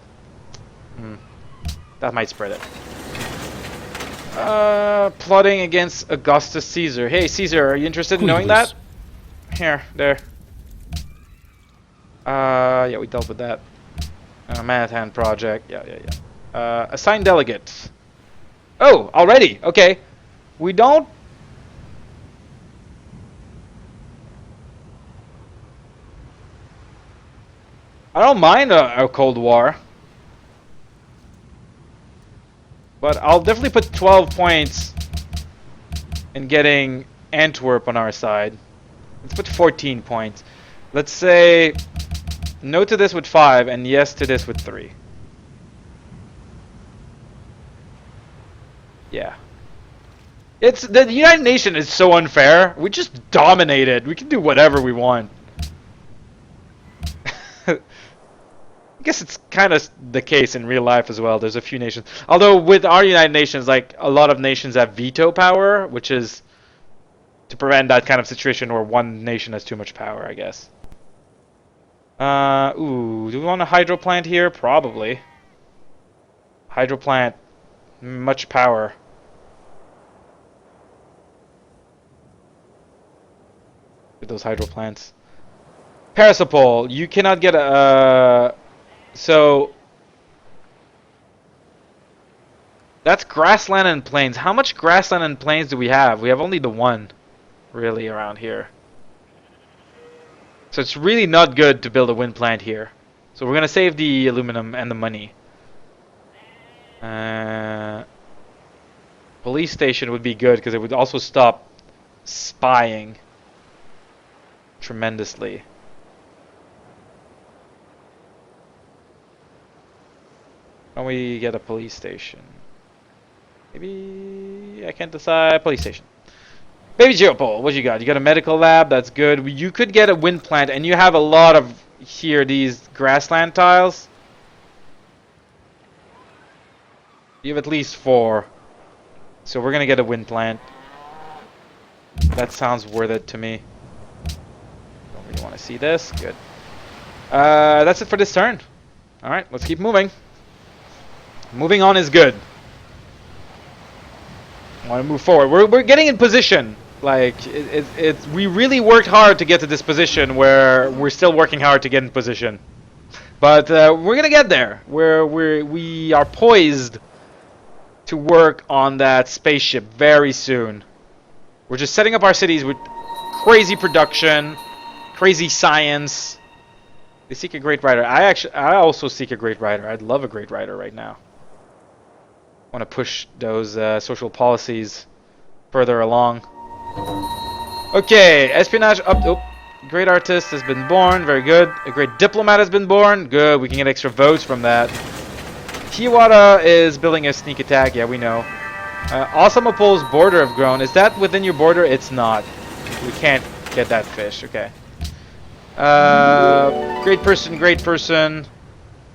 That might spread it. Plotting against Augustus Caesar. Hey, Caesar, are you interested in knowing that? Here, there. Yeah, we dealt with that. Manhattan Project. Yeah. Assign delegates. Oh, already. Okay. We don't... I don't mind a Cold War. But I'll definitely put 12 points in getting Antwerp on our side. Let's put 14 points. Let's say no to this with 5 and yes to this with 3. Yeah. It's the United Nations is so unfair. We just dominated. We can do whatever we want. I guess it's kind of the case in real life as well. There's a few nations. Although with our United Nations, like a lot of nations have veto power, which is to prevent that kind of situation where one nation has too much power, I guess. Ooh, do we want a hydro plant here? Probably. Hydro plant, much power. With those hydro plants. Parasopole, you cannot get a... So... That's grassland and plains. How much grassland and plains do we have? We have only the one, really, around here. So it's really not good to build a wind plant here. So we're going to save the aluminum and the money. Police station would be good because it would also stop spying tremendously. Why don't we get a police station? Maybe I can't decide. Police station. Baby Geopole, what you got? You got a medical lab, that's good. You could get a wind plant, and you have a lot of here, these grassland tiles. You have at least 4. So we're gonna get a wind plant. That sounds worth it to me. Don't really want to see this. Good. That's it for this turn. Alright, let's keep moving. Moving on is good. I want to move forward. We're getting in position. Like we really worked hard to get to this position where we're still working hard to get in position. But we're gonna get there. We are poised to work on that spaceship very soon. We're just setting up our cities with crazy production, crazy science. They seek a great writer. I also seek a great writer. I'd love a great writer right now. Want to push those social policies further along. Okay, espionage up. Oh, great artist has been born. Very good. A great diplomat has been born. Good. We can get extra votes from that. Theodora is building a sneak attack. Yeah, we know. Awesomepole's border have grown. Is that within your border? It's not. We can't get that fish. Okay. Great person, great person.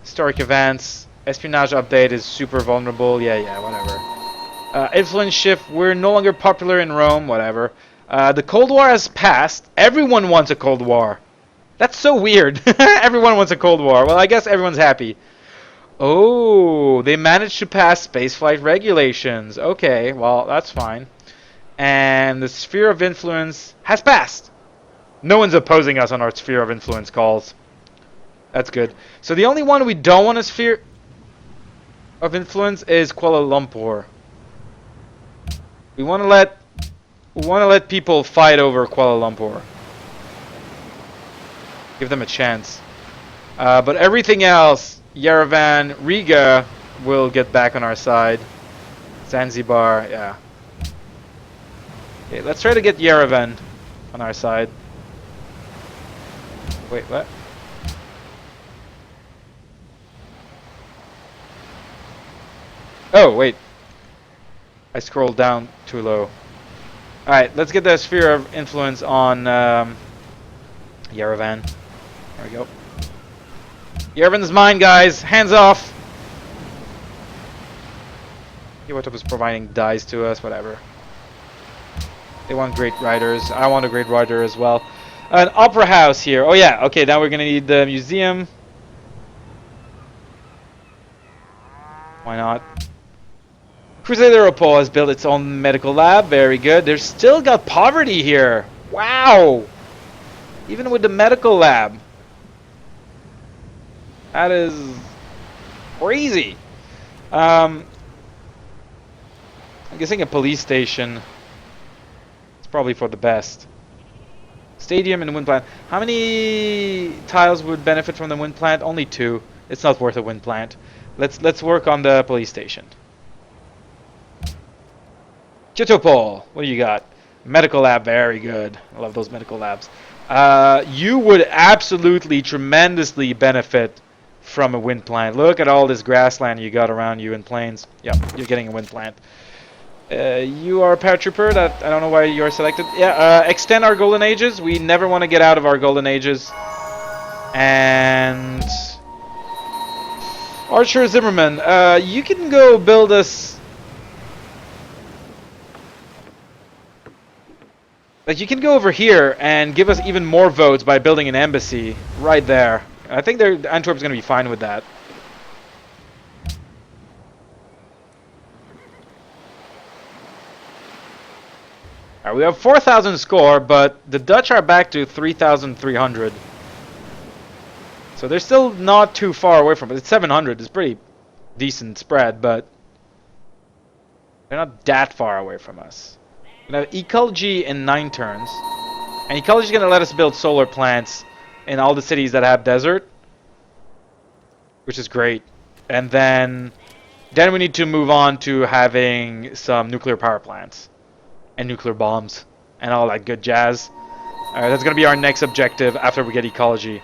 Historic events. Espionage update is super vulnerable. Yeah, whatever. Influence shift. We're no longer popular in Rome. Whatever. The Cold War has passed. Everyone wants a Cold War. That's so weird. Everyone wants a Cold War. Well, I guess everyone's happy. Oh, they managed to pass spaceflight regulations. Okay, well, that's fine. And the sphere of influence has passed. No one's opposing us on our sphere of influence calls. That's good. So the only one we don't want a sphere of influence is Kuala Lumpur. We want to let people fight over Kuala Lumpur. Give them a chance. But everything else, Yerevan, Riga will get back on our side. Zanzibar, yeah. Okay, let's try to get Yerevan on our side. Wait, what? Oh, wait. I scrolled down too low. Alright, let's get the sphere of influence on Yerevan. There we go. Yerevan's mine, guys. Hands off. Iwata was providing dice to us, whatever. They want great writers. I want a great writer as well. An opera house here. Oh yeah, okay, now we're gonna need the museum. Why not? Dozero has built its own medical lab. Very good. There's still got poverty here. Wow! Even with the medical lab. That is crazy. I'm guessing a police station. It's probably for the best. Stadium and wind plant. How many tiles would benefit from the wind plant? Only 2. It's not worth a wind plant. Let's work on the police station. Chitopol, what do you got? Medical lab, very good. I love those medical labs. You would absolutely tremendously benefit from a wind plant. Look at all this grassland you got around you and plains. Yep, you're getting a wind plant. You are a paratrooper. That I don't know why you are selected. Yeah, extend our golden ages. We never want to get out of our golden ages. And Archer Zimmerman, you can go build us. Like, you can go over here and give us even more votes by building an embassy right there. I think Antwerp's going to be fine with that. Alright, we have 4,000 score, but the Dutch are back to 3,300. So they're still not too far away from it. It's 700. It's pretty decent spread, but they're not that far away from us. We have ecology in 9 turns. And ecology is going to let us build solar plants in all the cities that have desert, which is great. And then we need to move on to having some nuclear power plants and nuclear bombs and all that good jazz. Alright, that's going to be our next objective after we get ecology.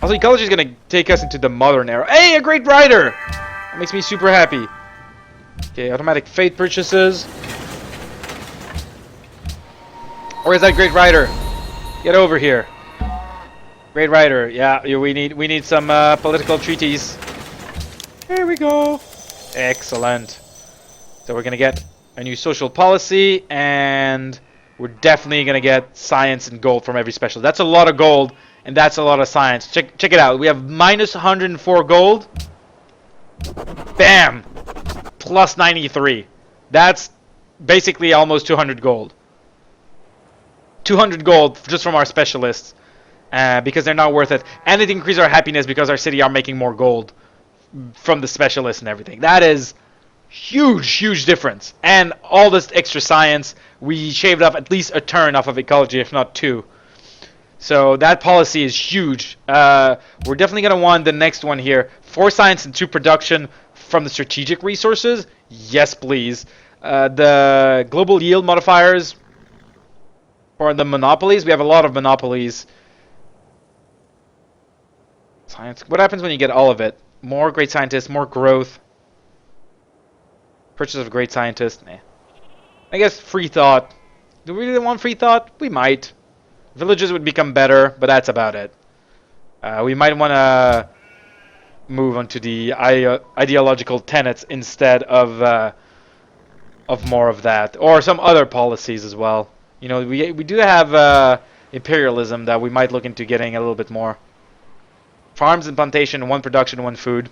Also, ecology is going to take us into the modern era. Hey, a great rider! That makes me super happy. Okay, automatic fate purchases. Where is that great rider? Get over here. Great rider. Yeah, we need some political treaties. Here we go. Excellent. So we're gonna get a new social policy, and we're definitely gonna get science and gold from every special. That's a lot of gold, and that's a lot of science. Check it out. We have minus 104 gold. Bam. Plus 93. That's basically almost 200 gold. 200 gold just from our specialists, because they're not worth it. And it increases our happiness because our city are making more gold from the specialists and everything. That is huge difference. And all this extra science, we shaved off at least a turn off of ecology, if not 2. So that policy is huge. We're definitely going to want the next one here. 4 science and 2 production from the strategic resources. Yes, please. The global yield modifiers for the monopolies. We have a lot of monopolies. Science. What happens when you get all of it? More great scientists, more growth. Purchase of great scientists. Nah. I guess free thought. Do we really want free thought? We might. Villages would become better, but that's about it. We might want to move on to the ideological tenets instead of more of that, or some other policies as well. You know, we do have imperialism that we might look into getting a little bit more. Farms and plantation, one production, one food.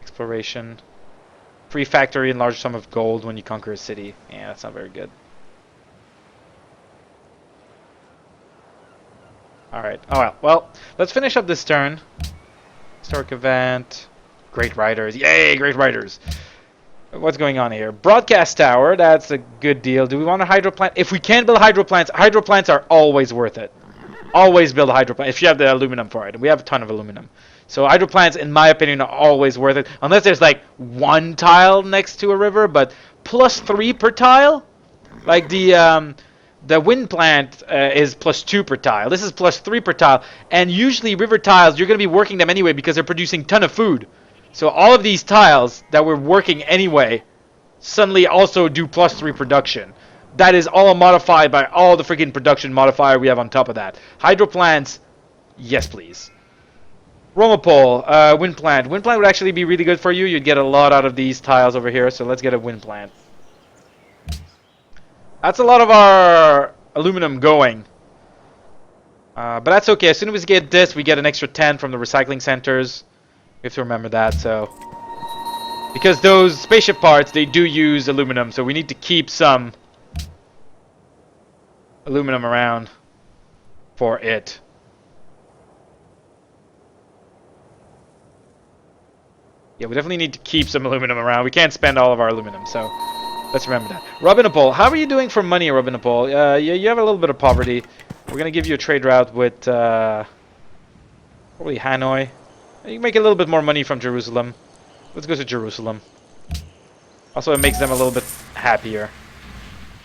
Exploration. Free factory and large sum of gold when you conquer a city. Yeah, that's not very good. Alright. Oh well. Well, let's finish up this turn. Historic event. Great writers. Yay, great writers. What's going on here? Broadcast tower. That's a good deal. Do we want a hydro plant? If we can build hydro plants are always worth it. Always build a hydro plant if you have the aluminum for it. We have a ton of aluminum. So hydro plants, in my opinion, are always worth it. Unless there's like one tile next to a river, but +3 per tile? Like the wind plant is +2 per tile. This is +3 per tile. And usually river tiles, you're going to be working them anyway because they're producing a ton of food. So all of these tiles that we're working anyway suddenly also do +3 production. That is all modified by all the freaking production modifier we have on top of that. Hydro plants, yes please. Romapole, wind plant. Wind plant would actually be really good for you. You'd get a lot out of these tiles over here, so let's get a wind plant. That's a lot of our aluminum going. But that's okay. As soon as we get this, we get an extra 10 from the recycling centers. We have to remember that, so. Because those spaceship parts, they do use aluminum, so we need to keep some aluminum around for it. Yeah, we definitely need to keep some aluminum around. We can't spend all of our aluminum, so let's remember that. Robinapole, how are you doing for money, Robinapole? You have a little bit of poverty. We're going to give you a trade route with probably Hanoi. You can make a little bit more money from Jerusalem. Let's go to Jerusalem. Also, it makes them a little bit happier.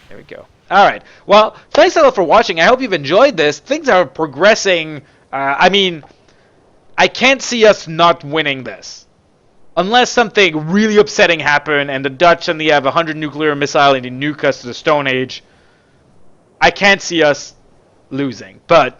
There we go. Alright, well, thanks a lot for watching. I hope you've enjoyed this. Things are progressing. I mean, I can't see us not winning this. Unless something really upsetting happened and the Dutch suddenly have 100 nuclear missile and they nuke us to the Stone Age, I can't see us losing. But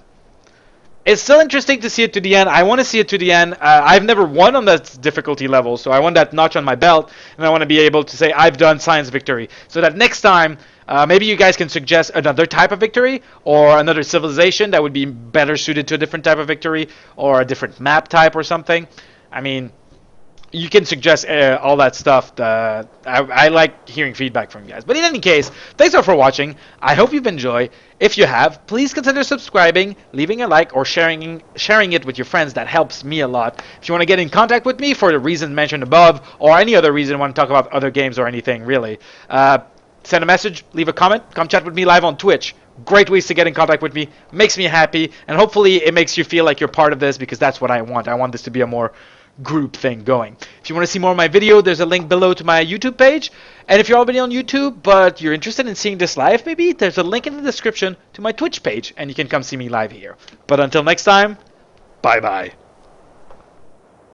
it's still interesting to see it to the end. I want to see it to the end. I've never won on that difficulty level, so I want that notch on my belt, and I want to be able to say I've done science victory. So that next time, maybe you guys can suggest another type of victory, or another civilization that would be better suited to a different type of victory, or a different map type or something. I mean, you can suggest all that stuff. I like hearing feedback from you guys. But in any case, thanks all for watching. I hope you've enjoyed. If you have, please consider subscribing, leaving a like, or sharing it with your friends. That helps me a lot. If you want to get in contact with me for the reasons mentioned above, or any other reason you want to talk about other games or anything, really, send a message, leave a comment, come chat with me live on Twitch. Great ways to get in contact with me. Makes me happy, and hopefully it makes you feel like you're part of this, because that's what I want. I want this to be a more group thing going. If you want to see more of my video, there's a link below to my YouTube page. And if you're already on YouTube, but you're interested in seeing this live, maybe there's a link in the description to my Twitch page, and you can come see me live here. But until next time, bye-bye.